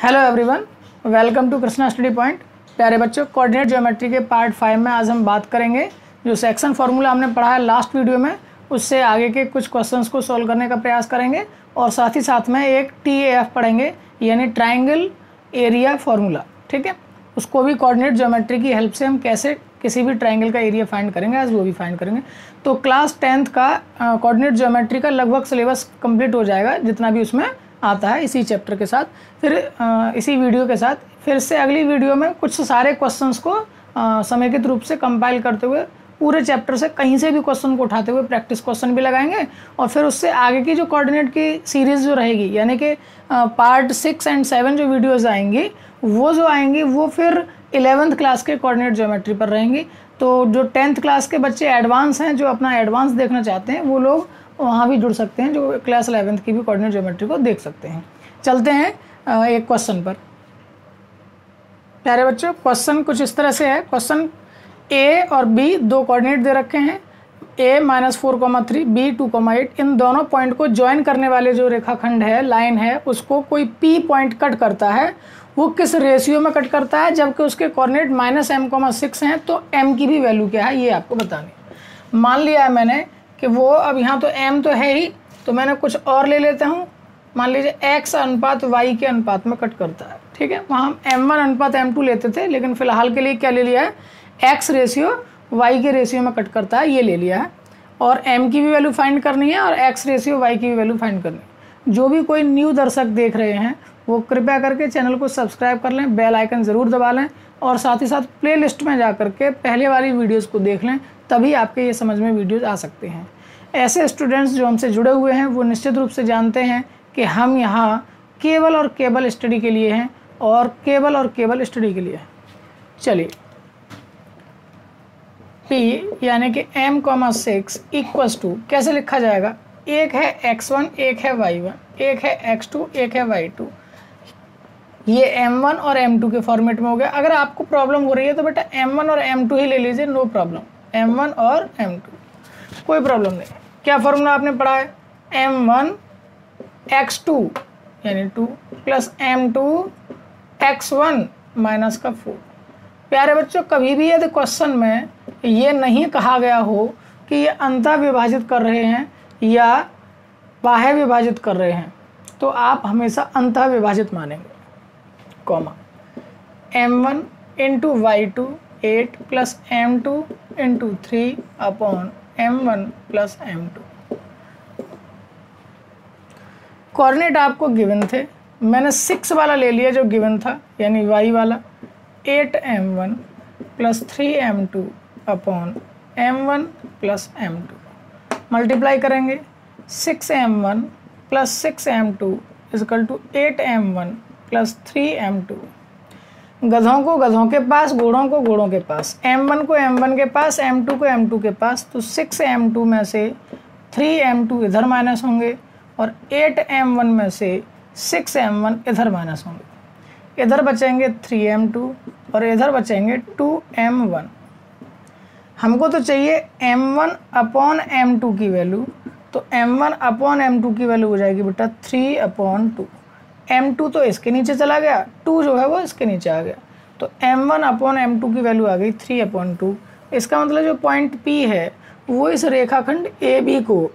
Hello everyone, welcome to Krishna study point. प्यारे बच्चों, coordinate geometry के पार्ट 5 में आज हम बात करेंगे। जो सेक्शन फार्मूला हमने पढ़ा है लास्ट वीडियो में, उससे आगे के कुछ क्वेश्चंस को सॉल्व करने का प्रयास करेंगे और साथ ही साथ में एक TAF पढ़ेंगे, यानी ट्राइंगल एरिया फार्मूला। ठीक है, उसको भी कोऑर्डिनेट ज्योमेट्री की हेल्प से हम कैसे किसी भी ट्राइंगल का एरिया फाइंड करेंगे, आज वो भी फाइंड करेंगे। तो क्लास 10th का कोऑर्डिनेट ज्योमेट्री का लगभग सिलेबस कंप्लीट हो जाएगा, जितना भी उसमें आता है इसी चैप्टर के साथ, फिर इसी वीडियो के साथ। फिर से अगली वीडियो में कुछ सारे क्वेश्चंस को समेकित रूप से कंपाइल करते हुए पूरे चैप्टर से कहीं से भी क्वेश्चन को उठाते हुए प्रैक्टिस क्वेश्चन भी लगाएंगे, और फिर उससे आगे की जो कोऑर्डिनेट की सीरीज़ जो रहेगी, यानी कि पार्ट 6 और 7 जो वीडियोज़ आएंगी वो फिर 11th क्लास के कोऑर्डिनेट ज्योमेट्री पर रहेंगी। तो जो 10th क्लास के बच्चे एडवांस हैं, जो अपना एडवांस देखना चाहते हैं, वो लोग वहाँ भी जुड़ सकते हैं, जो क्लास 11th की भी कोऑर्डिनेट ज्योमेट्री को देख सकते हैं। चलते हैं एक क्वेश्चन पर। प्यारे बच्चों, क्वेश्चन कुछ इस तरह से है। क्वेश्चन A और B दो कोऑर्डिनेट दे रखे हैं, A -4,3, B 2,8। इन दोनों पॉइंट को ज्वाइन करने वाले जो रेखाखंड है, लाइन है, उसको कोई P पॉइंट कट करता है। वो किस रेशियो में कट करता है, जबकि उसके कोऑर्डिनेट -m,6 हैं, तो m की भी वैल्यू क्या है ये आपको बतानी है। मान लिया है मैंने कि वो, अब यहाँ तो m तो है ही, तो मैंने कुछ और ले लेता हूँ। मान लीजिए x अनुपात y के अनुपात में कट करता है। ठीक है, वहाँ हम m1 अनुपात m2 लेते थे, लेकिन फिलहाल के लिए क्या ले लिया है, x रेशियो y के रेशियो में कट करता है, ये ले लिया है। और m की भी वैल्यू फाइंड करनी है और x रेशियो y की भी वैल्यू फाइंड करनी है। जो भी कोई न्यू दर्शक देख रहे हैं, वो कृपया करके चैनल को सब्सक्राइब कर लें, बेल आइकन ज़रूर दबा लें, और साथ ही साथ प्लेलिस्ट में जा करके पहले वाली वीडियोज़ को देख लें, तभी आपके ये समझ में वीडियोज़ आ सकते हैं। ऐसे स्टूडेंट्स जो हमसे जुड़े हुए हैं, वो निश्चित रूप से जानते हैं कि हम यहाँ केवल और केवल स्टडी के लिए हैं, और केवल और केवल स्टडी के लिए हैं। चलिए, P यानी कि m,6 इक्वल्स टू कैसे लिखा जाएगा, एक है x1, एक है y1, एक है x2, एक है y2। ये m1 और m2 के फॉर्मेट में हो गया। अगर आपको प्रॉब्लम हो रही है तो बेटा m1 और m2 ही ले लीजिए, नो प्रॉब्लम। m1 और m2 कोई प्रॉब्लम नहीं। क्या फॉर्मूला आपने पढ़ा है, m1 x2 यानी 2 प्लस m2 x1 माइनस का 4। प्यारे बच्चों, कभी भी यदि क्वेश्चन में ये नहीं कहा गया हो कि ये अंतः विभाजित कर रहे हैं या बाह्य विभाजित कर रहे हैं, तो आप हमेशा अंतः विभाजित मानेंगे। Comma m1 into y2 8 plus m2 into 3 upon m1 plus m2। Coordinate आपको गिवन थे, मैंने 6 वाला ले लिया जो गिवन था, यानी y वाला। 8m1 plus 3m2 upon m1 plus m2 multiply करेंगे। 6m1 plus 6m2 is equal to 8m1 plus 3m2। गधों को गधों के पास, घोड़ों को घोड़ों के पास, m1 को m1 के पास, m2 को m2 के पास। तो 6m2 में से 3m2 इधर माइनस होंगे और 8m1 में से 6m1 इधर माइनस होंगे। इधर बचेंगे 3m2 और इधर बचेंगे 2m1। हमको तो चाहिए m1 अपॉन m2 की वैल्यू, तो m1 अपॉन m2 की वैल्यू हो जाएगी बेटा 3/2। m2 तो इसके नीचे चला गया, 2 जो है वो इसके नीचे आ गया, तो m1 अपॉन m2 की वैल्यू आ गई 3/2। इसका मतलब जो पॉइंट P है वो इस रेखाखंड AB को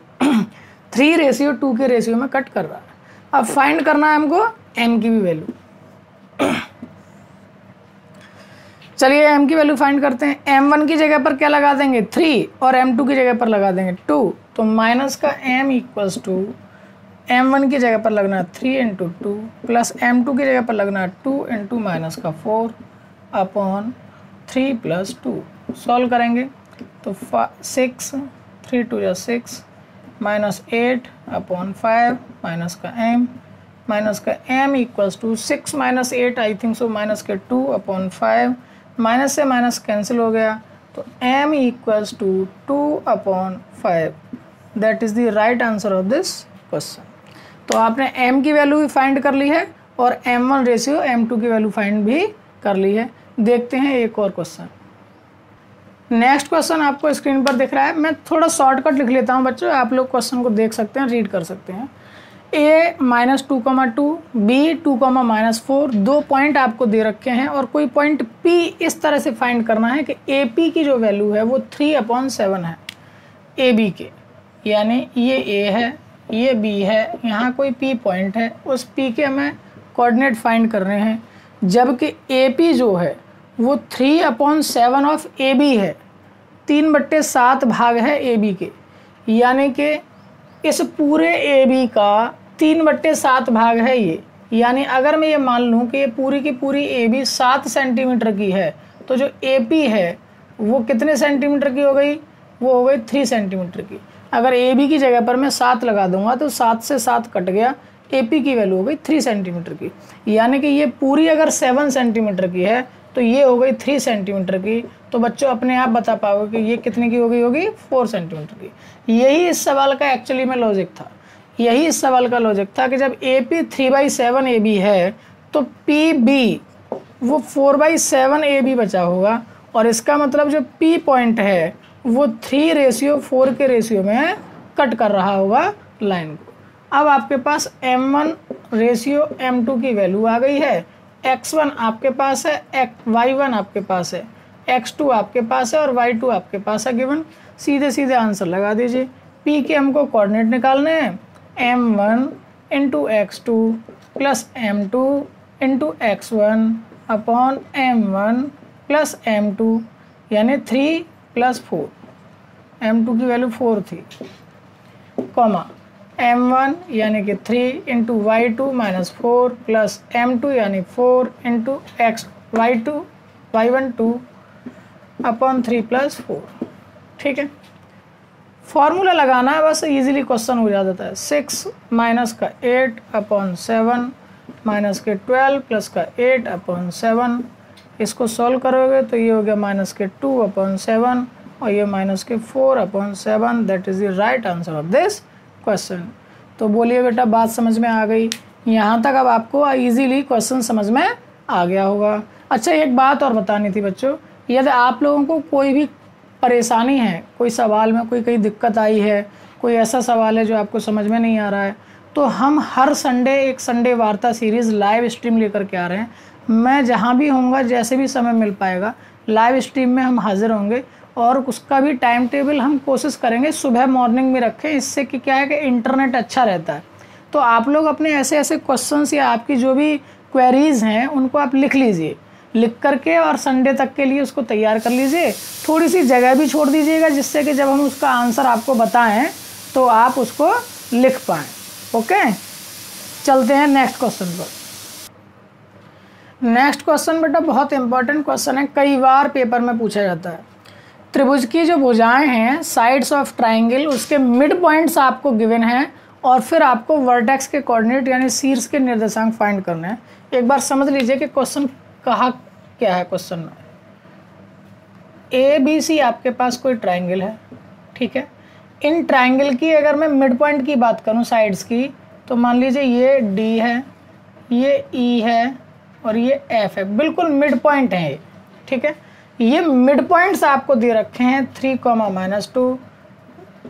3:2 के रेशियो में कट कर रहा है। अब फाइंड करना है हमको m की भी वैल्यू। चलिए m की वैल्यू फाइंड करते हैं। m1 की जगह पर क्या लगा देंगे 3 और m2 की जगह पर लगा देंगे 2, तो माइनस का m इक्वल्स टू m1 की जगह पर लगना 3 इंटू 2 प्लस m2 की जगह पर लगना 2 इंटू माइनस का 4 अपॉन 3 प्लस 2। सॉल्व करेंगे तो 6 3 2 या 6 माइनस 8 अपॉन 5 माइनस का m equals to 6 minus 8 I think so minus के 2 अपॉन 5। माइनस से माइनस कैंसिल हो गया, तो m equals to 2/5। That is the right answer of this question. तो आपने m की वैल्यू भी फाइंड कर ली है और m1 रेशियो m2 की वैल्यू फाइंड भी कर ली है। देखते हैं एक और क्वेश्चन। नेक्स्ट क्वेश्चन आपको स्क्रीन पर दिख रहा है। मैं थोड़ा शॉर्टकट लिख लेता हूं बच्चों, आप लोग क्वेश्चन को देख सकते हैं, रीड कर सकते हैं। a -2,2, b 2,-4, 2 पॉइंट आपको दे रखे हैं और कोई पॉइंट p इस तरह से फाइंड करना है कि AP की जो वैल्यू है वो 3/7 है AB के, यानी ये A है, ये B है, यहाँ कोई P पॉइंट है, उस P के हमें कोऑर्डिनेट फाइंड कर रहे हैं, जबकि AP जो है वो 3/7 ऑफ AB है, 3/7 भाग है AB के, यानी कि इस पूरे AB का 3/7 भाग है ये। यानी अगर मैं ये मान लूँ कि ये पूरी की पूरी AB 7 सेंटीमीटर की है, तो जो AP है वो कितने सेंटीमीटर की हो गई, वो हो गई 3 सेंटीमीटर की। अगर AB की जगह पर मैं 7 लगा दूंगा तो 7 से 7 कट गया, AP की वैल्यू हो गई 3 सेंटीमीटर की। यानी कि ये पूरी अगर 7 सेंटीमीटर की है तो ये हो गई 3 सेंटीमीटर की। तो बच्चों अपने आप बता पाओगे कि ये कितने की हो गई होगी, 4 सेंटीमीटर की। यही इस सवाल का एक्चुअली में लॉजिक था, यही इस सवाल का लॉजिक था कि जब AP 3/7 AB है तो PB वो 4/7 AB बचा होगा, और इसका मतलब जो P पॉइंट है वो 3:4 के रेशियो में कट कर रहा होगा लाइन को। अब आपके पास M1:M2 की वैल्यू आ गई है, X1 आपके पास है, Y1 आपके पास है, X2 आपके पास है और Y2 आपके पास है गिवन। सीधे सीधे आंसर लगा दीजिए। P के हमको कोऑर्डिनेट निकालने हैं, M1 × X2 + M2 × X1 upon M1 + M2, यानी 3 + 4, M2 की वैल्यू 4 थी, कॉमा M1 यानी कि 3 × Y2 - 4 + M2 यानी 4 × Y1 2 अपॉन 3 + 4। ठीक है, फॉर्मूला लगाना है, बस इजीली क्वेश्चन हो जाता है। 6 - 8 अपॉन 7 -12 + 8 अपॉन 7, इसको सॉल्व करोगे तो ये हो गया -2 अपॉन 7 और ये -4 upon 7। That is the right answer of this question. तो बोलिए बेटा, बात समझ में आ गई? यहाँ तक अब आपको इजीली क्वेश्चन समझ में आ गया होगा। अच्छा, एक बात और बतानी थी बच्चों, यदि आप लोगों को कोई भी परेशानी है, कोई सवाल में कोई कहीं दिक्कत आई है, कोई ऐसा सवाल है जो आपको समझ में नहीं आ रहा है, तो हम हर संडे एक संडे वार्ता सीरीज़ लाइव स्ट्रीम लेकर के आ रहे हैं। मैं जहाँ भी होऊंगा, जैसे भी समय मिल पाएगा, लाइव स्ट्रीम में हम हाजिर होंगे, और उसका भी टाइम टेबल हम कोशिश करेंगे सुबह मॉर्निंग में रखें। इससे कि क्या है कि इंटरनेट अच्छा रहता है। तो आप लोग अपने ऐसे ऐसे क्वेश्चंस या आपकी जो भी क्वेरीज़ हैं उनको आप लिख लीजिए, लिख करके और संडे तक के लिए उसको तैयार कर लीजिए। थोड़ी सी जगह भी छोड़ दीजिएगा, जिससे कि जब हम उसका आंसर आपको बताएं तो आप उसको लिख पाएँ। ओके, चलते हैं नेक्स्ट क्वेश्चन पर। नेक्स्ट क्वेश्चन बेटा बहुत इंपॉर्टेंट क्वेश्चन है, कई बार पेपर में पूछा जाता है। त्रिभुज की जो भुजाएं हैं, साइड्स ऑफ ट्राइंगल, उसके मिड पॉइंट्स आपको गिवन हैं और फिर आपको वर्टेक्स के कोऑर्डिनेट यानी शीर्ष के निर्देशांक फाइंड करने हैं। एक बार समझ लीजिए कि क्वेश्चन कहा क्या है। क्वेश्चन में ABC आपके पास कोई ट्राइंगल है, ठीक है। इन ट्राइंगल की अगर मैं मिड पॉइंट की बात करूं साइड्स की, तो मान लीजिए ये D है, ये E है और ये F है, बिल्कुल मिड पॉइंट है ये, ठीक है। ये मिड पॉइंट्स आपको दे रखे हैं 3, -2,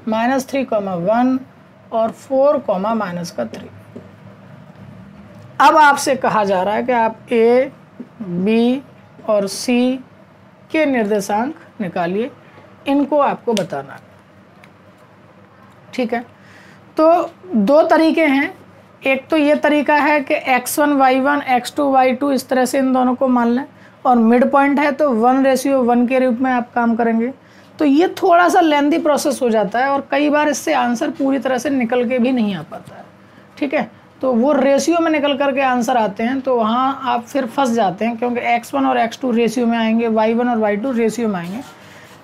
-3, 1 और 4, -3। अब आपसे कहा जा रहा है कि आप A, B और C के निर्देशांक निकालिए, इनको आपको बताना है, ठीक है। तो दो तरीके हैं, एक तो ये तरीका है कि x1 y1 x2 y2 इस तरह से इन दोनों को मान लें, और मिड पॉइंट है तो 1:1 के रूप में आप काम करेंगे। तो ये थोड़ा सा लेंदी प्रोसेस हो जाता है और कई बार इससे आंसर पूरी तरह से निकल के भी नहीं आ पाता है, ठीक है। तो वो रेशियो में निकल करके आंसर आते हैं, तो वहाँ आप फिर फंस जाते हैं, क्योंकि x1 और x2 रेशियो में आएंगे, y1 और y2 रेशियो में आएंगे।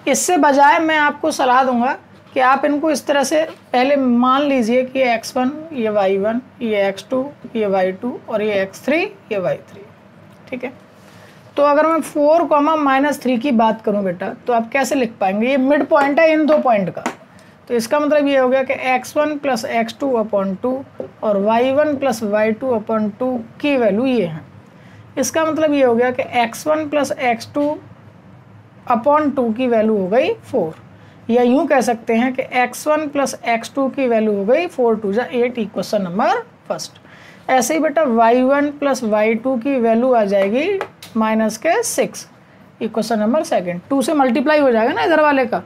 इससे बजाय मैं आपको सलाह दूंगा कि आप इनको इस तरह से पहले मान लीजिए कि ये x1, ये y1, ये x2, ये y2 और ये x3, ये y3, ठीक है। तो अगर मैं 4, -3 की बात करूं बेटा, तो आप कैसे लिख पाएंगे? ये मिड पॉइंट है इन दो पॉइंट का, तो इसका मतलब ये हो गया कि x1 + x2/2 और y1 + y2/2 की वैल्यू ये है। इसका मतलब ये हो गया कि x1 + x2/2 की वैल्यू हो गई 4। या यूँ कह सकते हैं कि x1 प्लस x2 की वैल्यू हो गई 4 2 जा 8, इक्वेशन नंबर फर्स्ट। ऐसे ही बेटा y1 प्लस y2 की वैल्यू आ जाएगी माइनस के 6, इक्वेशन नंबर सेकंड। 2 से मल्टीप्लाई हो जाएगा ना इधर वाले का,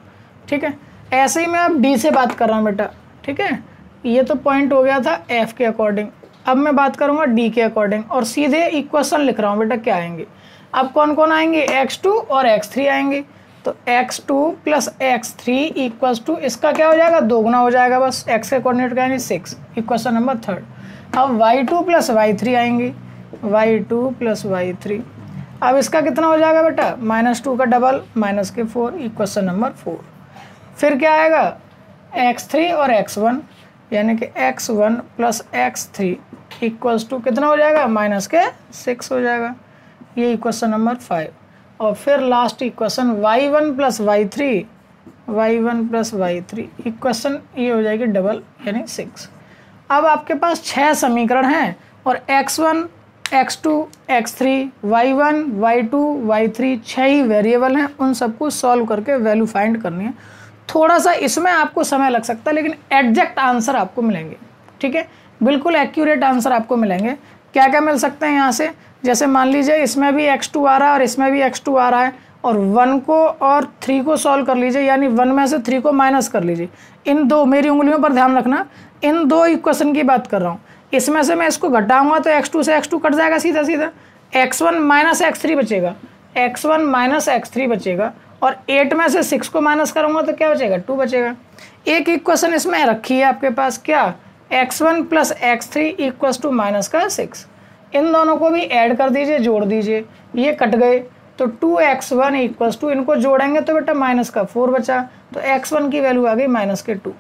ठीक है। ऐसे ही मैं अब d से बात कर रहा हूँ बेटा, ठीक है। ये तो पॉइंट हो गया था f के अकॉर्डिंग, अब मैं बात करूँगा d के अकॉर्डिंग और सीधे इक्वेशन लिख रहा हूँ बेटा क्या आएंगे। अब कौन कौन आएंगे, x2 और x3 आएंगे। तो x2 plus x3 equals to इसका क्या हो जाएगा, दोगुना हो जाएगा बस, x के कोऑर्डिनेट क्या है 6, इक्वेशन नंबर थर्ड। अब y2 प्लस y3 आएंगे, y2 प्लस y3, अब इसका कितना हो जाएगा बेटा, -2 का डबल माइनस के 4, इक्वेशन नंबर 4। फिर क्या आएगा x3 और x1 यानी कि x1 plus x3 equals to कितना हो जाएगा, माइनस के 6 हो जाएगा, ये इक्वेशन नंबर 5। और फिर last equation y1 plus y3 equation ये हो जाएगी डबल यानी 6। अब आपके पास 6 समीकरण हैं और x1 x2 x3 y1 y2 y3 6 ही वेरिएबल हैं, उन सबको सॉल्व करके वैल्यू फाइंड करनी है। थोड़ा सा इसमें आपको समय लग सकता है लेकिन एग्जैक्ट आंसर आपको मिलेंगे, ठीक है, बिल्कुल एक्यूरेट आंसर आपको मिलेंगे। क्या क्या मिल सकते हैं यहाँ से, जैसे मान लीजिए इसमें भी x2 आ रहा है और इसमें भी x2 आ रहा है और 1 को और 3 को सॉल्व कर लीजिए, यानी 1 में से 3 को माइनस कर लीजिए। इन दो, मेरी उंगलियों पर ध्यान रखना, इन दो इक्वेशन की बात कर रहा हूँ। इसमें से मैं इसको घटाऊंगा तो x2 से x2 कट जाएगा सीधा सीधा, x1 माइनस x3 बचेगा, x1 माइनस x3 बचेगा और 8 में से 6 को माइनस करूँगा तो क्या बचेगा, 2 बचेगा। एक इक्वेशन इसमें रखी है आपके पास, क्या, x1 plus x3 equals to minus का 6। इन दोनों को भी ऐड कर दीजिए, जोड़ दीजिए, ये कट गए तो 2x1 इक्वल्स टू, इनको जोड़ेंगे तो बेटा माइनस का 4 बचा, तो x1 की वैल्यू आ गई माइनस के 2।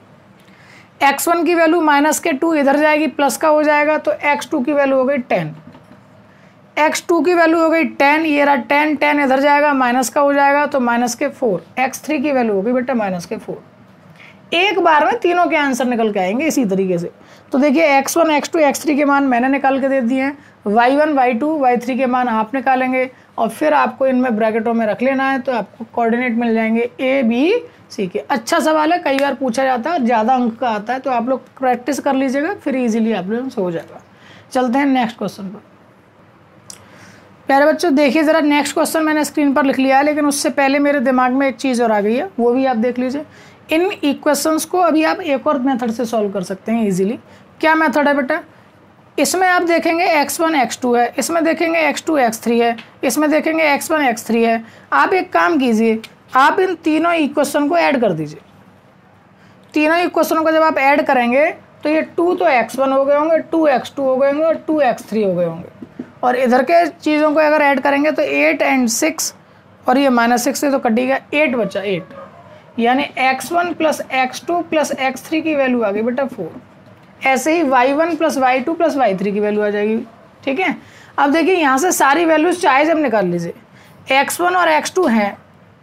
x1 की वैल्यू माइनस के 2 इधर जाएगी, प्लस का हो जाएगा तो x2 की वैल्यू हो गई 10, x2 की वैल्यू हो गई 10, ये रहा 10 इधर जाएगा, माइनस का हो जाएगा तो माइनस के 4, x3 की वैल्यू हो गई बेटा माइनस के 4। एक बार में तीनों के आंसर निकल के आएंगे इसी तरीके से। तो देखिए x1 x2 x3 के मान मैंने निकाल के दे दिए हैं, y1 y2 y3 के मान आप निकालेंगे और फिर आपको इनमें ब्रैकेटों में रख लेना है तो आपको कोऑर्डिनेट मिल जाएंगे a b c के। अच्छा सवाल है, कई बार पूछा जाता है, ज़्यादा अंक का आता है, तो आप लोग प्रैक्टिस कर लीजिएगा, फिर ईजिली आप लोगों से हो जाएगा। चलते हैं नेक्स्ट क्वेश्चन पर। प्यारे बच्चों देखिए ज़रा, नेक्स्ट क्वेश्चन मैंने स्क्रीन पर लिख लिया है, लेकिन उससे पहले मेरे दिमाग में एक चीज़ और आ गई है, वो भी आप देख लीजिए। इन इक्वेशंस को अभी आप एक और मेथड से सॉल्व कर सकते हैं इजीली। क्या मेथड है बेटा, इसमें आप देखेंगे x1 x2 है, इसमें देखेंगे x2 x3 है, इसमें देखेंगे x1 x3 है। आप एक काम कीजिए, आप इन तीनों इक्वेशन को ऐड कर दीजिए। तीनों इक्वेशनों को जब आप ऐड करेंगे तो ये 2 तो x1 हो गए होंगे, 2x2 हो गए होंगे और 2x3 हो गए होंगे, और इधर के चीज़ों को अगर ऐड करेंगे तो 8 और 6 और ये -6 से तो कटिएगा, 8 बचा 8, यानी x1 plus x2 plus x3 की वैल्यू आ गई बेटा 4। ऐसे ही y1 plus y2 plus y3 की वैल्यू आ जाएगी, ठीक है। अब देखिए यहाँ से सारी वैल्यूज चाहे जब निकाल लीजिए, x1 और x2 हैं,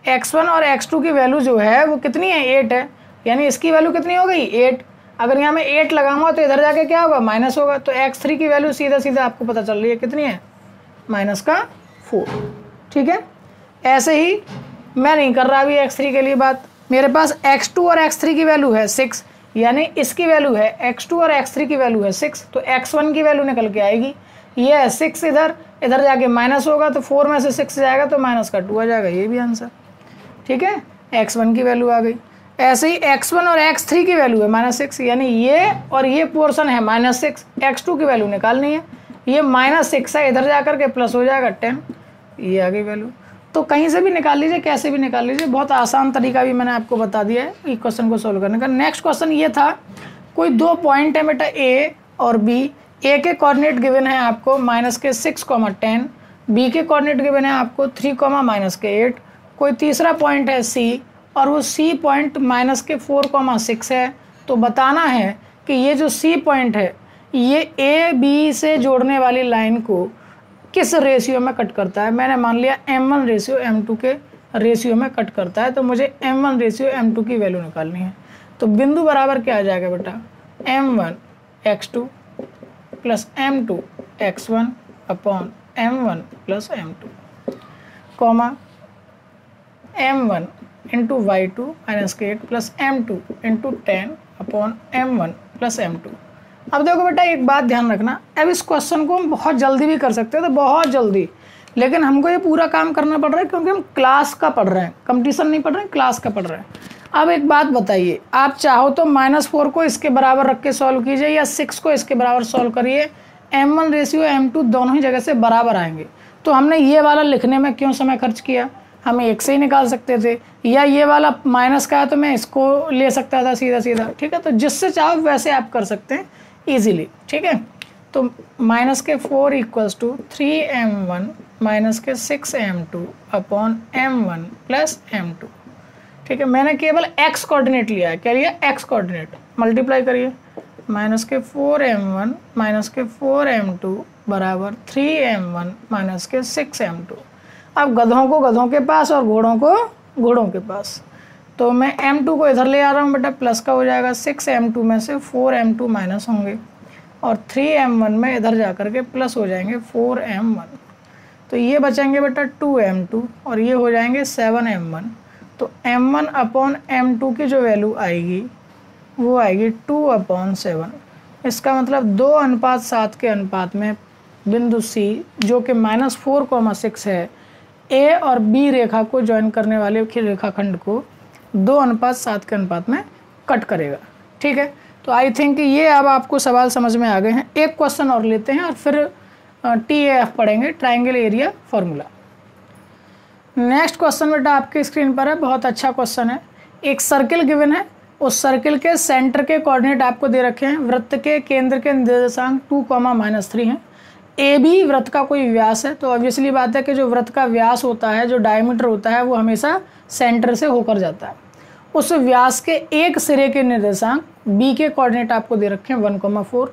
x1 और x2 की वैल्यू जो है वो कितनी है, 8 है, यानी इसकी वैल्यू कितनी हो गई 8। अगर यहाँ मैं 8 लगाऊंगा तो इधर जाके क्या होगा, माइनस होगा, तो x3 की वैल्यू सीधा सीधा आपको पता चल रही है कितनी है, माइनस का 4, ठीक है। ऐसे ही मैं नहीं कर रहा अभी x3 के लिए बात, मेरे पास x2 और x3 की वैल्यू है 6, यानी इसकी वैल्यू है x2 और x3 की वैल्यू है 6, तो x1 की वैल्यू निकल के आएगी, ये है 6, इधर जाके माइनस होगा तो 4 में से 6 जाएगा तो माइनस का 2 आ जाएगा, ये भी आंसर, ठीक है। x1 की वैल्यू आ गई। ऐसे ही x1 और x3 की वैल्यू है -6, यानी ये और ये पोर्शन है -6, x2 की वैल्यू निकालनी है, ये -6 है, इधर जाकर के प्लस हो जाएगा 10, ये आ गई वैल्यू। तो कहीं से भी निकाल लीजिए, कैसे भी निकाल लीजिए, बहुत आसान तरीका भी मैंने आपको बता दिया है इक्वेशन को सोल्व करने का। नेक्स्ट क्वेश्चन ये था, कोई 2 पॉइंट है बेटा A और B, A के कोऑर्डिनेट गिवन है आपको -6, 10, B के कोऑर्डिनेट गिवन है आपको 3, -8, कोई तीसरा पॉइंट है C और वो C पॉइंट -4, 6 है। तो बताना है कि ये जो C पॉइंट है ये A B से जोड़ने वाली लाइन को किस रेशियो में कट करता है। मैंने मान लिया m1 रेशियो m2 के रेशियो में कट करता है, तो मुझे m1 रेशियो m2 की वैल्यू निकालनी है। तो बिंदु बराबर क्या आ जाएगा बेटा, m1 x2 plus m2 x1 upon m1 plus m2, comma m1 into y2 minus के 8 plus m2 into 10 upon m1 plus m2। अब देखो बेटा एक बात ध्यान रखना, अब इस क्वेश्चन को हम बहुत जल्दी भी कर सकते हैं, तो बहुत जल्दी, लेकिन हमको ये पूरा काम करना पड़ रहा है क्योंकि हम क्लास का पढ़ रहे हैं, कंपटीशन नहीं पढ़ रहे हैं, क्लास का पढ़ रहे हैं। अब एक बात बताइए, आप चाहो तो -4 को इसके बराबर रख के सॉल्व कीजिए या 6 को इसके बराबर सॉल्व करिए, m1 रेशियो m2 दोनों ही जगह से बराबर आएंगे। तो हमने ये वाला लिखने में क्यों समय खर्च किया, हमें एक से ही निकाल सकते थे, या ये वाला माइनस का है तो मैं इसको ले सकता था सीधा सीधा, ठीक है। तो जिससे चाहो वैसे आप कर सकते हैं ईजिली, ठीक है। तो -4 इक्वल्स टू 3m1 माइनस के 6m2 upon m1 plus m2, ठीक है। मैंने केवल x कोऑर्डिनेट लिया है, क्या लिया, x कोऑर्डिनेट, मल्टीप्लाई करिए, -4m1 माइनस के 4m2 बराबर 3m1 माइनस के 6m2। अब गधों को गधों के पास और घोड़ों को घोड़ों के पास, तो मैं m2 को इधर ले आ रहा हूँ बेटा, प्लस का हो जाएगा, 6m2 में से 4m2 माइनस होंगे और 3m1 में इधर जा कर के प्लस हो जाएंगे 4m1, तो ये बचेंगे बेटा 2m2 और ये हो जाएंगे 7m1। तो m1 अपॉन m2 की जो वैल्यू आएगी वो आएगी 2/7। इसका मतलब 2:7 के अनुपात में बिंदु C जो कि -4,6 है, A और B रेखा को ज्वाइन करने वाले रेखाखंड को 2:7 के अनुपात में कट करेगा, ठीक है। तो आई थिंक ये अब आपको सवाल समझ में आ गए हैं। एक क्वेश्चन और लेते हैं और फिर TAF पढ़ेंगे, triangle area formula. Next question बेटा आपके स्क्रीन पर है, बहुत अच्छा क्वेश्चन है। एक सर्किल गिवन है, उस सर्किल के सेंटर के कोऑर्डिनेट आपको दे रखे हैं, वृत्त के केंद्र के निर्देशांक 2,-3 हैं, AB वृत्त का कोई व्यास है। तो ऑब्वियसली बात है कि जो वृत्त का व्यास होता है, जो डायमीटर होता है, वो हमेशा सेंटर से होकर जाता है। उस व्यास के एक सिरे के निर्देशांक B के कोऑर्डिनेट आपको दे रखे हैं 1,4,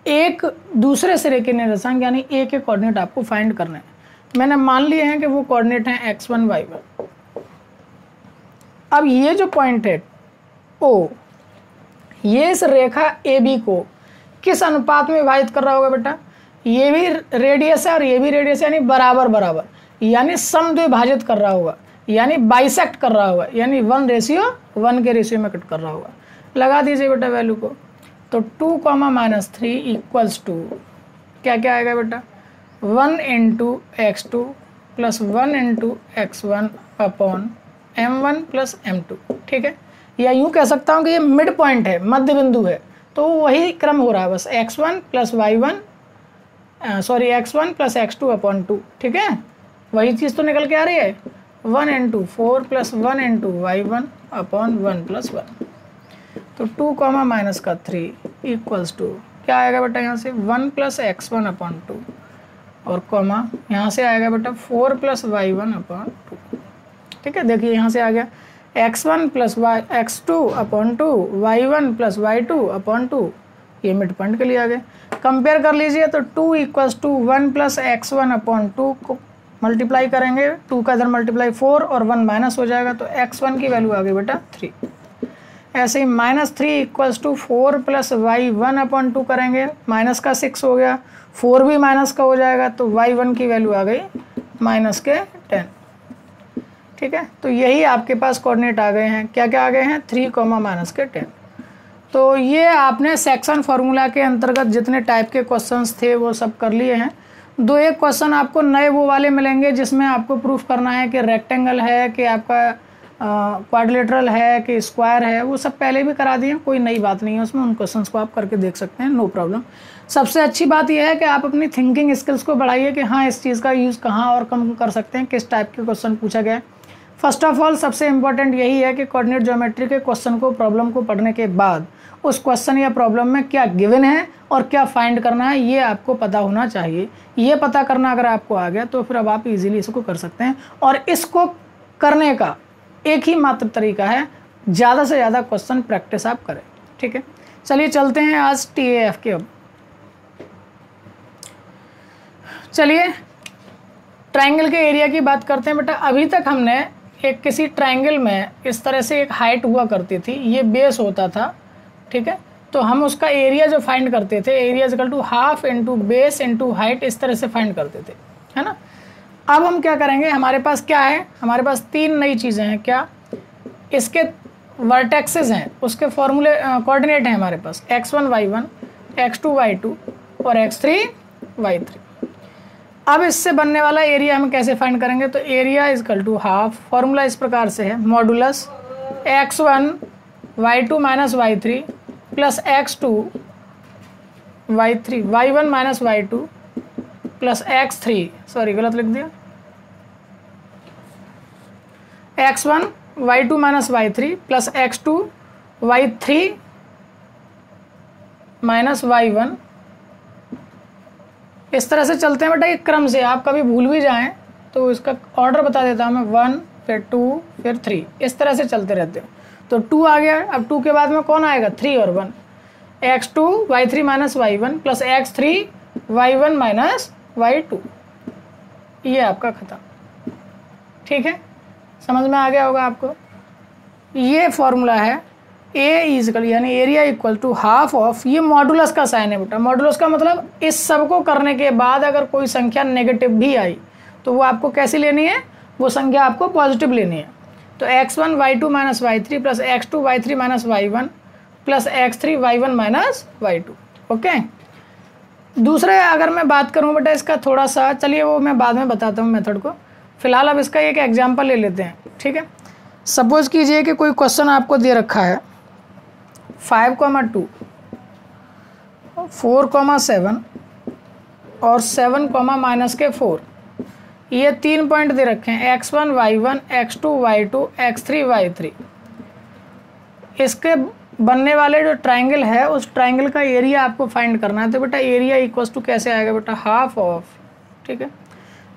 एक दूसरे सिरे के निर्देशांक यानी A के कोऑर्डिनेट आपको फाइंड करना है। मैंने मान लिए हैं कि वो कोऑर्डिनेट हैं x1 y1। अब ये जो पॉइंट है O, ये इस रेखा AB को किस अनुपात में विभाजित कर रहा होगा बेटा, ये भी रेडियस है और ये भी रेडियस है, यानी बराबर बराबर, यानी समद्विभाजित कर रहा होगा, यानी बाइसेक्ट कर रहा होगा, यानी 1:1 के रेशियो में कट कर रहा होगा। लगा दीजिए बेटा वैल्यू को, तो 2,-3 इक्वल्स टू क्या क्या आएगा बेटा, 1 × x2 plus 1 × x1 upon m1 plus m2, ठीक है। या यूँ कह सकता हूँ कि ये मिड पॉइंट है, मध्य बिंदु है, तो वही क्रम हो रहा है बस, x1 plus x1 plus x2 upon 2, ठीक है। वही चीज़ तो निकल के आ रही है, 1 × 4 प्लस 1 × y1 अपॉन 1 + 1। तो 2,-3 इक्वल्स टू क्या आएगा बेटा, यहाँ से 1 + x1 अपॉन 2 और कॉमा यहाँ से आएगा बेटा 4 + y1 अपॉन 2, ठीक है। देखिए यहाँ से आ गया x1 + x2 upon 2, y1 + y2 upon 2, ये मिड पॉइंट के लिए आ गए। कंपेयर कर लीजिए, तो 2 = 1 + x1 अपॉन 2 को मल्टीप्लाई करेंगे, 2 का इधर मल्टीप्लाई 4 और 1 माइनस हो जाएगा, तो x1 की वैल्यू आ गई बेटा 3। ऐसे ही -3 = 4 + y1 अपॉन 2 करेंगे, माइनस का 6 हो गया, 4 भी माइनस का हो जाएगा, तो y1 की वैल्यू आ गई -10, ठीक है। तो यही आपके पास कोऑर्डिनेट आ गए हैं, क्या क्या आ गए हैं, 3, -10। तो ये आपने सेक्शन फार्मूला के अंतर्गत जितने टाइप के क्वेश्चंस थे वो सब कर लिए हैं। 2-1 क्वेश्चन आपको नए वो वाले मिलेंगे जिसमें आपको प्रूफ करना है कि रेक्टेंगल है कि आपका क्वाड्रिलेटरल है कि स्क्वायर है, वो सब पहले भी करा दिए, कोई नई बात नहीं है उसमें, उन क्वेश्चंस को आप करके देख सकते हैं, नो प्रॉब्लम। सबसे अच्छी बात यह है कि आप अपनी थिंकिंग स्किल्स को बढ़ाइए कि हाँ इस चीज़ का यूज़ कहाँ और कम कर सकते हैं, किस टाइप के क्वेश्चन पूछा गया है। फर्स्ट ऑफ ऑल सबसे इम्पॉर्टेंट यही है कि कोऑर्डिनेट ज्योमेट्री के क्वेश्चन को, प्रॉब्लम को पढ़ने के बाद उस क्वेश्चन या प्रॉब्लम में क्या गिवन है और क्या फाइंड करना है ये आपको पता होना चाहिए। ये पता करना अगर आपको आ गया तो फिर अब आप इजीली इसको कर सकते हैं, और इसको करने का एक ही मात्र तरीका है, ज़्यादा से ज़्यादा क्वेश्चन प्रैक्टिस आप करें, ठीक है। चलिए चलते हैं आज TAF के। अब चलिए ट्राइंगल के एरिया की बात करते हैं बेटा। अभी तक हमने एक किसी ट्राइंगल में इस तरह से एक हाइट हुआ करती थी, ये बेस होता था, ठीक है। तो हम उसका एरिया जो फाइंड करते थे, एरिया = ½ × बेस × हाइट, इस तरह से फाइंड करते थे, है ना। अब हम क्या करेंगे, हमारे पास क्या है, हमारे पास 3 नई चीज़ें हैं। क्या? इसके वर्टेक्सेस हैं, उसके फॉर्मूले कोऑर्डिनेट हैं हमारे पास, x1 y1, x2 y2 और x3 y3। अब इससे बनने वाला एरिया हम कैसे फाइंड करेंगे, तो area equal to half, formula इस प्रकार से है, modulus x1 y2 minus y3 plus x2 y3 y1 minus y2 plus x3, sorry गलत लिख दिया, x1 y2 minus y3 plus x2 y3 minus y1। इस तरह से चलते हैं बेटा, एक क्रम से। आप कभी भूल भी जाएं तो इसका ऑर्डर बता देता हूँ मैं, 1 फिर 2 फिर 3, इस तरह से चलते रहते हैं। तो 2 आ गया, अब 2 के बाद में कौन आएगा, 3 और 1, x2 y3 minus y1 plus x3 y1 minus y2, ये आपका खत्म। ठीक है, समझ में आ गया होगा आपको। ये फॉर्मूला है ए इजकल यानी area equal to half of, ये मॉडुलस का साइन है बेटा। मॉडुलस का मतलब इस सब को करने के बाद अगर कोई संख्या नेगेटिव भी आई तो वो आपको कैसी लेनी है, वो संख्या आपको पॉजिटिव लेनी है। तो x1 y2 minus y3 plus x2 y3 minus y1 plus x3 y1 minus y2। Okay, दूसरे अगर मैं बात करूँ बेटा इसका थोड़ा सा, चलिए वो मैं बाद में बताता हूँ मेथड को, फिलहाल अब इसका एक एग्जाम्पल ले लेते हैं। ठीक है, सपोज कीजिए कि कोई क्वेश्चन आपको दे रखा है 5,2 4,7 और 7,-4, ये 3 पॉइंट दे रखे हैं, x1 y1 x2 y2 x3 y3। इसके बनने वाले जो ट्राइंगल है उस ट्राइंगल का एरिया आपको फाइंड करना है। तो बेटा एरिया इक्वल्स टू कैसे आएगा बेटा, हाफ ऑफ, ठीक है,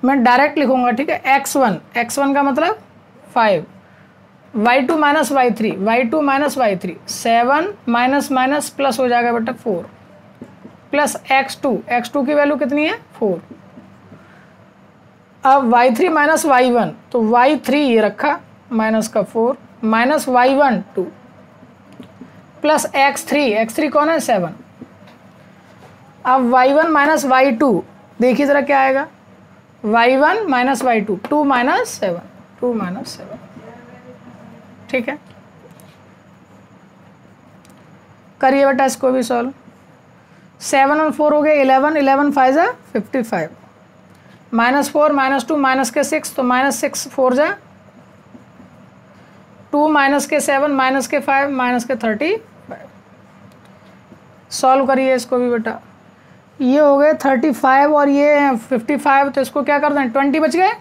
मैं डायरेक्ट लिखूंगा। ठीक है, x1 का मतलब 5, y2 minus y3 7 minus minus plus हो जाएगा बेटा 4 प्लस x2 की वैल्यू कितनी है 4। अब y3 माइनस y1, तो y3 ये रखा माइनस का 4 माइनस y1 2 प्लस x3 कौन है 7। अब y1 माइनस y2 देखिए ज़रा क्या आएगा, y1 माइनस y2 2 माइनस 7। ठीक है, करिए बेटा इसको भी सॉल्व। 7 और 4 हो गए 11 5 जा 55, माइनस 4 माइनस 2 माइनस के 6, तो माइनस 6 4 जा 2 माइनस के 7 माइनस के 5 माइनस के 35। सॉल्व करिए इसको भी बेटा, ये हो गए 35 और ये 55, तो इसको क्या कर दें 20 बच गए,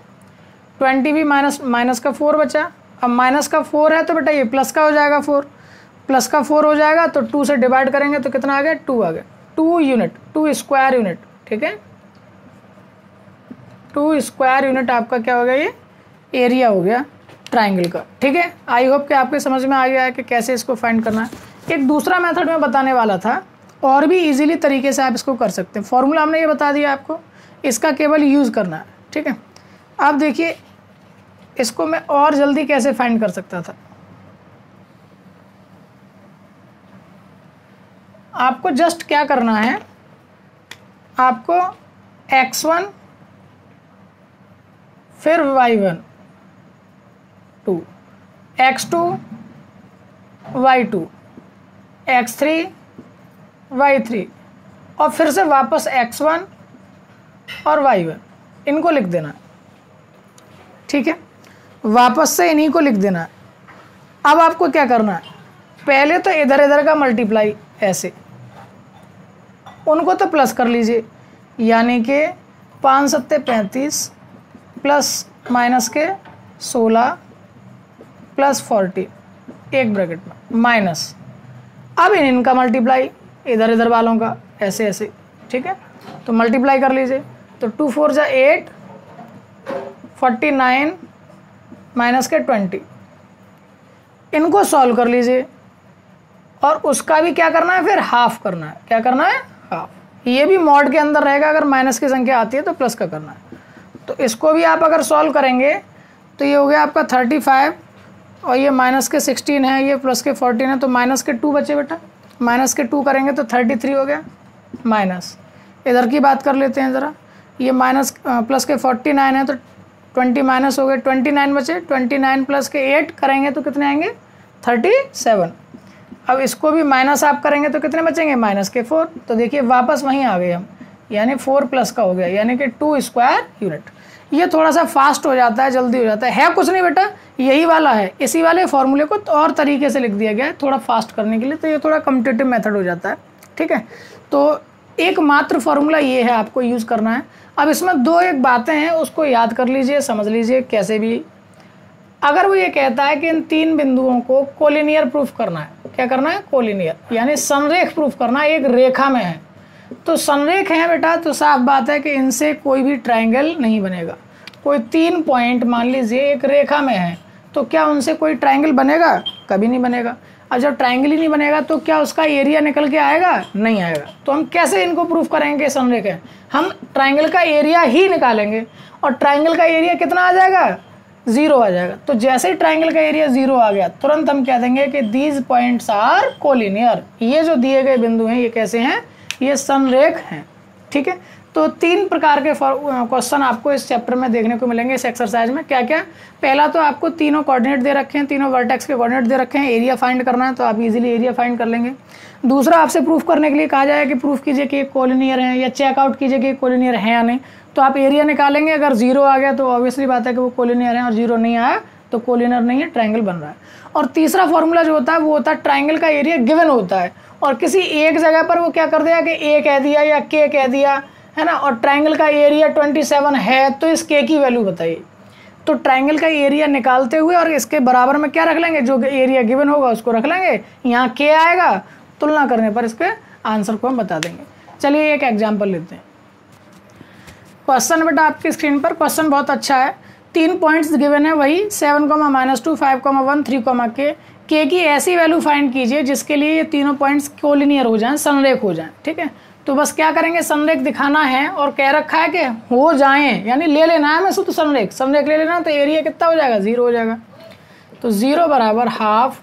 20 भी माइनस का 4 बचा। अब माइनस का 4 है तो बेटा ये प्लस का हो जाएगा, 4 प्लस का 4 हो जाएगा, तो 2 से डिवाइड करेंगे तो कितना आ गया 2 आ गया, 2 यूनिट 2 स्क्वायर यूनिट। ठीक है, 2 स्क्वायर यूनिट आपका क्या हो गया, ये एरिया हो गया ट्राइंगल का। ठीक है, आई होप कि आपके समझ में आ गया है कि कैसे इसको फाइंड करना है। एक दूसरा मेथड मैं बताने वाला था, और भी इजीली तरीके से आप इसको कर सकते हैं। फॉर्मूला हमने ये बता दिया आपको, इसका केवल यूज़ करना है। ठीक है, अब देखिए इसको मैं और जल्दी कैसे फाइंड कर सकता था। आपको जस्ट क्या करना है, आपको x1 फिर y1 2 x2 y2 x3 y3 और फिर से वापस x1 और y1, इनको लिख देना। ठीक है, वापस से इन्हीं को लिख देना। अब आपको क्या करना है, पहले तो इधर इधर का मल्टीप्लाई ऐसे, उनको तो प्लस कर लीजिए, यानी कि 5 सत्ते 35 प्लस माइनस के 16 प्लस 40 एक ब्रैकेट में माइनस। अब इनका मल्टीप्लाई इधर इधर वालों का ऐसे ऐसे। ठीक है, तो मल्टीप्लाई कर लीजिए, तो 2 4 जा 8 49 माइनस के 20, इनको सॉल्व कर लीजिए और उसका भी क्या करना है, फिर हाफ करना है। क्या करना है, हाफ। ये भी मॉड के अंदर रहेगा, अगर माइनस की संख्या आती है तो प्लस का करना है। तो इसको भी आप अगर सॉल्व करेंगे तो ये हो गया आपका 35 और ये माइनस के 16 है, ये प्लस के 14 है, तो माइनस के 2 बचे बेटा, माइनस के 2 करेंगे तो 33 हो गया माइनस। इधर की बात कर लेते हैं ज़रा, ये माइनस प्लस के 49 है तो 20 माइनस हो गए, 29 बचे, 29 प्लस के 8 करेंगे तो कितने आएंगे 37। अब इसको भी माइनस आप करेंगे तो कितने बचेंगे माइनस के 4। तो देखिए वापस वहीं आ गए हम, यानी 4 प्लस का हो गया, यानी कि 2 स्क्वायर यूनिट। ये थोड़ा सा फास्ट हो जाता है, जल्दी हो जाता है कुछ नहीं बेटा, यही वाला है। इसी वाले फॉर्मूले को तो और तरीके से लिख दिया गया है थोड़ा फास्ट करने के लिए, तो ये थोड़ा कम्पिटिटिव मेथड हो जाता है। ठीक है, तो एकमात्र फॉर्मूला ये है, आपको यूज़ करना है। अब इसमें दो एक बातें हैं, उसको याद कर लीजिए, समझ लीजिए कैसे भी। अगर वो ये कहता है कि इन 3 बिंदुओं को कोलिनियर प्रूफ करना है, क्या करना है कोलिनियर, यानी संरेख प्रूफ करना है, एक रेखा में है। तो संरेख है बेटा, तो साफ बात है कि इनसे कोई भी ट्रायंगल नहीं बनेगा। कोई 3 पॉइंट मान लीजिए एक रेखा में है, तो क्या उनसे कोई ट्रायंगल बनेगा, कभी नहीं बनेगा। और जब ट्रायंगल ही नहीं बनेगा तो क्या उसका एरिया निकल के आएगा, नहीं आएगा। तो हम कैसे इनको प्रूफ करेंगे संरेख है, हम ट्रायंगल का एरिया ही निकालेंगे, और ट्रायंगल का एरिया कितना आ जाएगा 0 आ जाएगा। तो जैसे ही ट्रायंगल का एरिया 0 आ गया, तुरंत हम कह देंगे कि दीज पॉइंट्स आर कोलिनियर। ये जो दिए गए बिंदु हैं ये कैसे हैं, ये संरेख हैं। ठीक है, तो 3 प्रकार के क्वेश्चन आपको इस चैप्टर में देखने को मिलेंगे इस एक्सरसाइज में। क्या क्या, पहला तो आपको तीनों कोऑर्डिनेट दे रखे हैं, तीनों वर्टेक्स के कोऑर्डिनेट दे रखे हैं, एरिया फाइंड करना है तो आप इजीली एरिया फाइंड कर लेंगे। दूसरा, आपसे प्रूफ करने के लिए कहा जाए कि प्रूफ कीजिए कि कोलिनियर है, या चेकआउट कीजिए कि कोलिनियर है या नहीं। तो आप एरिया निकालेंगे, अगर 0 आ गया तो ऑब्वियसली बात है कि वो कोलिनियर है, और 0 नहीं आया तो कोलिनियर नहीं है, ट्रायंगल बन रहा है। और तीसरा फॉर्मूला जो होता है वो होता है ट्रायंगल का एरिया गिवन होता है, और किसी एक जगह पर वो क्या कर दिया कि a कह दिया या k कह दिया, है ना, और ट्रायंगल का एरिया 27 है, तो इस k की वैल्यू बताइए। तो ट्रायंगल का एरिया निकालते हुए और इसके बराबर में क्या रख लेंगे, जो एरिया गिवन होगा उसको रख लेंगे, यहाँ k आएगा, तुलना करने पर इसके आंसर को हम बता देंगे। चलिए एक एग्जाम्पल लेते हैं। क्वेश्चन बेटा आपकी स्क्रीन पर, क्वेश्चन बहुत अच्छा है। 3 पॉइंट्स गिवन है, वही 7, -2, 5, 1, 3, k की ऐसी वैल्यू फाइंड कीजिए जिसके लिए ये तीनों पॉइंट्स कोलिनियर हो जाएं, संरेख हो जाएं। ठीक है, तो बस क्या करेंगे, संरेख दिखाना है, और कह रखा है कि हो जाएं, यानी ले लेना है हमें शुद्ध संरेख ले लेना, तो एरिया कितना हो जाएगा 0 हो जाएगा। तो 0 बराबर हाफ,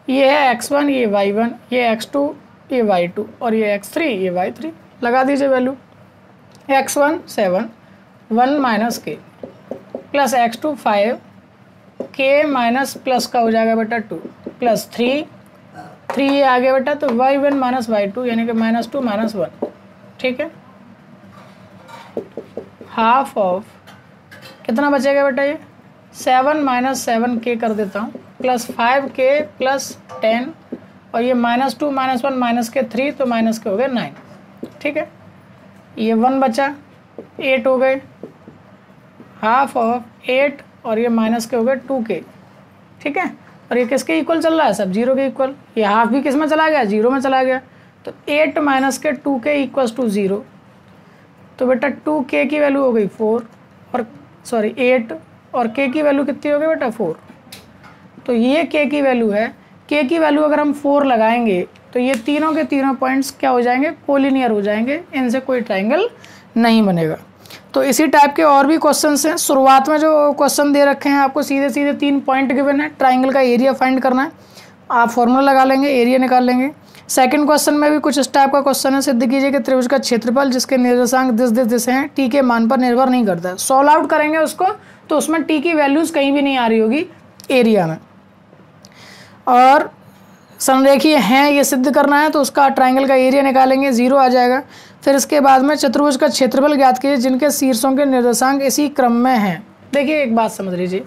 ये है x1, ये y1, ये x2, ये y2, और ये x3, ये y3। लगा दीजिए value, x1 7, 1 minus k, plus x2 5, k minus plus का हो जाएगा बेटा 2, प्लस 3 ये आ गया बेटा, तो y1 माइनस y2 यानी कि -2 -1। ठीक है, हाफ ऑफ कितना बचेगा बेटा, ये 7 - 7k कर देता हूँ, प्लस 5k प्लस 10, और ये -2 -1 -k 3, तो माइनस के हो गए 9। ठीक है, ये 1 बचा, 8 हो गए, हाफ ऑफ 8, और ये माइनस के हो गए 2k। ठीक है, और ये किसके इक्वल चल रहा है, सब 0 के इक्वल। ये हाफ भी किस में चला गया, 0 में चला गया, तो 8 माइनस के 2k इक्वल्स टू 0। तो बेटा 2k की वैल्यू हो गई 4, और सॉरी 8, और k की वैल्यू कितनी हो गई बेटा 4। तो ये k की वैल्यू है, k की वैल्यू अगर हम 4 लगाएंगे तो ये तीनों के तीनों पॉइंट्स क्या हो जाएंगे, कोलिनियर हो जाएंगे, इनसे कोई ट्रायंगल नहीं बनेगा। तो इसी टाइप के और भी क्वेश्चन हैं। शुरुआत में जो क्वेश्चन दे रखे हैं आपको सीधे 3 पॉइंट गिवन है, ट्रायंगल का एरिया फाइंड करना है, आप फॉर्मूला लगा लेंगे, एरिया निकाल लेंगे। सेकंड क्वेश्चन में भी कुछ इस टाइप का क्वेश्चन है, सिद्ध कीजिए कि त्रिभुज का क्षेत्रफल जिसके निर्देशांक दिस हैं टी के मान पर निर्भर नहीं करता है। सॉल्व आउट करेंगे उसको, तो उसमें टी की वैल्यूज़ कहीं भी नहीं आ रही होगी एरिया में, और संरेखीय हैं ये सिद्ध करना है, तो उसका ट्रायंगल का एरिया निकालेंगे, 0 आ जाएगा। फिर इसके बाद में चतुर्भुज का क्षेत्रफल ज्ञात कीजिए जिनके शीर्षों के निर्देशांक इसी क्रम में हैं। देखिए एक बात समझ लीजिए,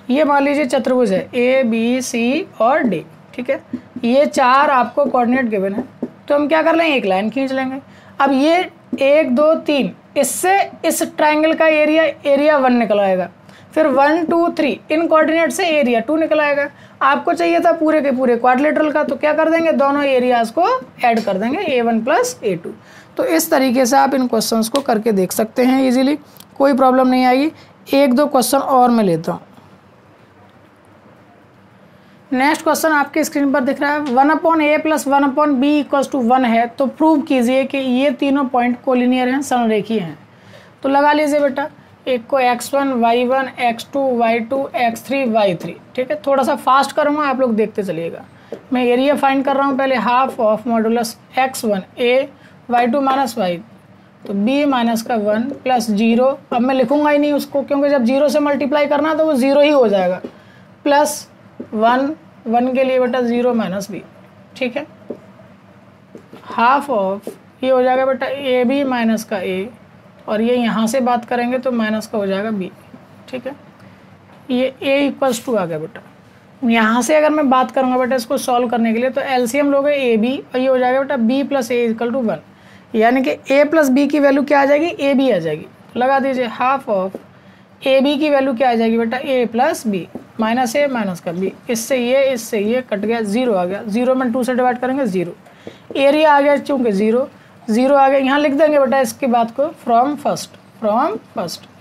ये मान लीजिए चतुर्भुज है A B C और D। ठीक है, ये 4 आपको कोऑर्डिनेट गिवन है, तो हम क्या कर लेंगे, एक लाइन खींच लेंगे। अब ये 1 2 3, इससे इस ट्रायंगल का एरिया 1 निकल आएगा, फिर 1 2 3 इन कोऑर्डिनेट से एरिया 2 निकल आएगा। आपको चाहिए था पूरे के पूरे क्वाड्रिलेटरल का, तो क्या कर देंगे, दोनों एरियाज को ऐड कर देंगे, A1 प्लस A2। तो इस तरीके से आप इन क्वेश्चंस को करके देख सकते हैं इजीली, कोई प्रॉब्लम नहीं आएगी। 1-2 क्वेश्चन और मैं लेता हूँ। नेक्स्ट क्वेश्चन आपके स्क्रीन पर दिख रहा है, 1/a + 1/b = 1 है, तो प्रूव कीजिए कि ये तीनों पॉइंट कोलिनियर हैं, संरेखीय हैं। तो लगा लीजिए बेटा, एक को x1 y1 x2 y2 x3 y3। ठीक है, थोड़ा सा फास्ट करूँगा, आप लोग देखते चलिएगा। मैं एरिया फाइंड कर रहा हूँ, पहले half of modulus x1 a y2 - y तो b माइनस का 1 प्लस 0, अब मैं लिखूंगा ही नहीं उसको क्योंकि जब 0 से मल्टीप्लाई करना तो वो 0 ही हो जाएगा, प्लस 1 के लिए बेटा 0 माइनस b, ठीक है। हाफ ऑफ ये हो जाएगा बेटा ए बी माइनस का a, और ये यहाँ से बात करेंगे तो माइनस का हो जाएगा b, ठीक है। ये a इक्वल्स टू आ गया बेटा। यहाँ से अगर मैं बात करूँगा बेटा इसको सॉल्व करने के लिए तो एलसीएम लोगे ए बी और ये हो जाएगा बेटा b plus A equal to 1, यानी कि a प्लस बी की वैल्यू क्या आ जाएगी, ए बी आ जाएगी। लगा दीजिए हाफ ऑफ ए बी की वैल्यू क्या आ जाएगी बेटा, a plus B minus A minus का b, इससे ये कट गया, 0 आ गया, 0 में 2 से डिवाइड करेंगे 0, एरिया आ गया चूँकि 0 आ गया। यहाँ लिख देंगे बेटा इसकी बात को फ्रॉम फर्स्ट,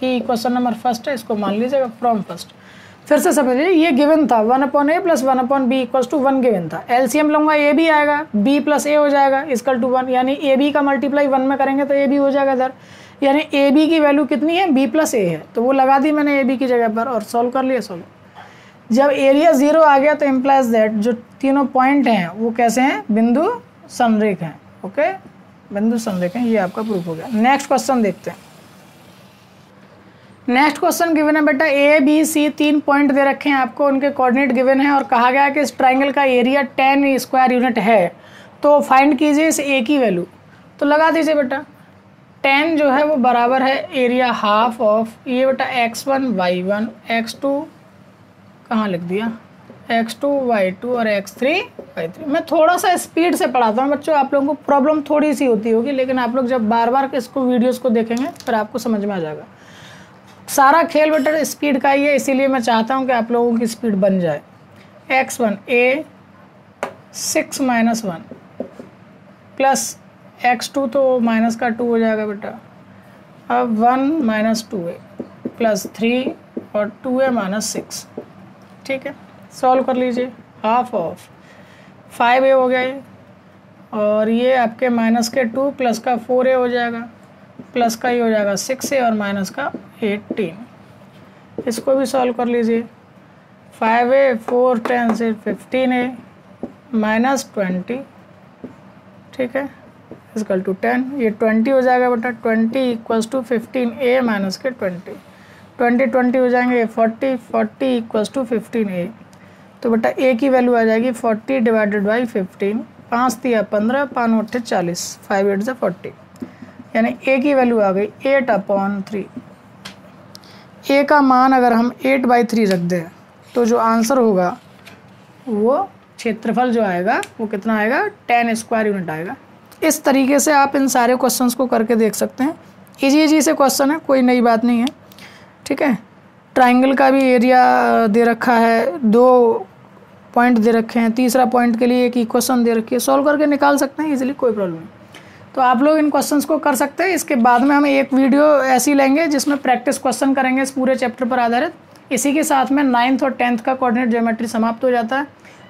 ये क्वेश्चन नंबर फर्स्ट है, इसको मान लीजिएगा फ्रॉम फर्स्ट। फिर से समझिए ये गिवन था 1/a plus 1/b equals to 1 given था। एलसीएम लूँगा ए बी आएगा, b प्लस ए हो जाएगा इक्वल टू 1, यानी ए बी का मल्टीप्लाई 1 में करेंगे तो ए बी हो जाएगा इधर, यानी ए बी की वैल्यू कितनी है, b प्लस ए है, तो वो लगा दी मैंने ए बी की जगह पर और सॉल्व कर लिया सॉल्व। जब एरिया 0 आ गया तो इम्प्लाइज दैट जो तीनों पॉइंट हैं वो कैसे हैं, बिंदु समरेख हैं, ओके, बिंदु समरेख हैं, ये आपका प्रूफ हो गया। नेक्स्ट क्वेश्चन देखते हैं। नेक्स्ट क्वेश्चन गिवन है बेटा ए बी सी 3 पॉइंट दे रखे हैं आपको, उनके कोऑर्डिनेट गिवन है और कहा गया है कि इस ट्राइंगल का एरिया 10 स्क्वायर यूनिट है, तो फाइंड कीजिए इस ए की वैल्यू। तो लगा दीजिए बेटा 10 जो है वो बराबर है एरिया हाफ ऑफ ये बेटा x1 y1 x2 कहाँ लिख दिया x2 y2 और x3 y3। मैं थोड़ा सा स्पीड से पढ़ाता हूँ बच्चों, आप लोगों को प्रॉब्लम थोड़ी सी होती होगी, लेकिन आप लोग जब बार बार इसको वीडियोस को देखेंगे फिर आपको समझ में आ जाएगा। सारा खेल बेटा स्पीड का ही है, इसीलिए मैं चाहता हूँ कि आप लोगों की स्पीड बन जाए। x1 a 6 minus 1 plus x2 तो माइनस का 2 हो जाएगा बेटा, अब 1 माइनस 2a प्लस 3 और 2a माइनस 6, ठीक है। सॉल्व कर लीजिए, हाफ ऑफ 5a हो गया ये, और ये आपके माइनस के 2 प्लस का 4a हो जाएगा, प्लस का ये हो जाएगा 6a और माइनस का 18। इसको भी सॉल्व कर लीजिए, 5a 4 10 से 15a माइनस 20, ठीक है, इक्वल टू 10, ये 20 हो जाएगा बेटा, 20 इक्वल्स टू 15a माइनस के 20 हो जाएंगे 40 इक्वल्स टू 15a, तो बेटा a की वैल्यू आ जाएगी 40 डिवाइडेड बाई 15, 5 दिया 15, 5 8 40, 5 8 से 40, यानी a की वैल्यू आ गई 8/3। a का मान अगर हम 8/3 रख दें तो जो आंसर होगा वो क्षेत्रफल जो आएगा वो कितना आएगा, 10 स्क्वायर यूनिट आएगा। इस तरीके से आप इन सारे क्वेश्चंस को करके देख सकते हैं। इजी से क्वेश्चन है, कोई नई बात नहीं है, ठीक है। ट्राइंगल का भी एरिया दे रखा है, 2 पॉइंट दे रखे हैं, तीसरा पॉइंट के लिए एक इक्वेशन दे रखी है, सॉल्व करके निकाल सकते हैं इजीली, कोई प्रॉब्लम नहीं। तो आप लोग इन क्वेश्चंस को कर सकते हैं। इसके बाद में हम एक वीडियो ऐसी लेंगे जिसमें प्रैक्टिस क्वेश्चन करेंगे इस पूरे चैप्टर पर आधारित। इसी के साथ में 9th और 10th का कोऑर्डिनेट ज्योमेट्री समाप्त हो जाता है।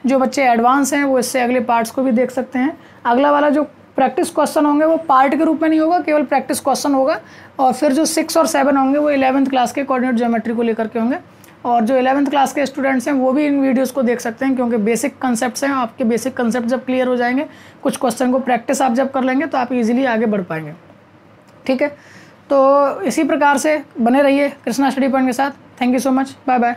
जो बच्चे एडवांस हैं वो इससे अगले पार्ट्स को भी देख सकते हैं। अगला वाला जो प्रैक्टिस क्वेश्चन होंगे वो पार्ट के रूप में नहीं होगा, केवल प्रैक्टिस क्वेश्चन होगा, और फिर जो 6 और 7 होंगे वो 11th क्लास के कोऑर्डिनेट ज्योमेट्री को लेकर के होंगे। और जो 11th क्लास के स्टूडेंट्स हैं वो भी इन वीडियोस को देख सकते हैं, क्योंकि बेसिक कंसेप्ट्स हैं। आपके बेसिक कंसेप्ट जब क्लियर हो जाएंगे, कुछ क्वेश्चन को प्रैक्टिस आप जब कर लेंगे तो आप इजीली आगे बढ़ पाएंगे, ठीक है। तो इसी प्रकार से बने रहिए कृष्णा स्टडी पॉइंट के साथ। Thank you so much, bye bye.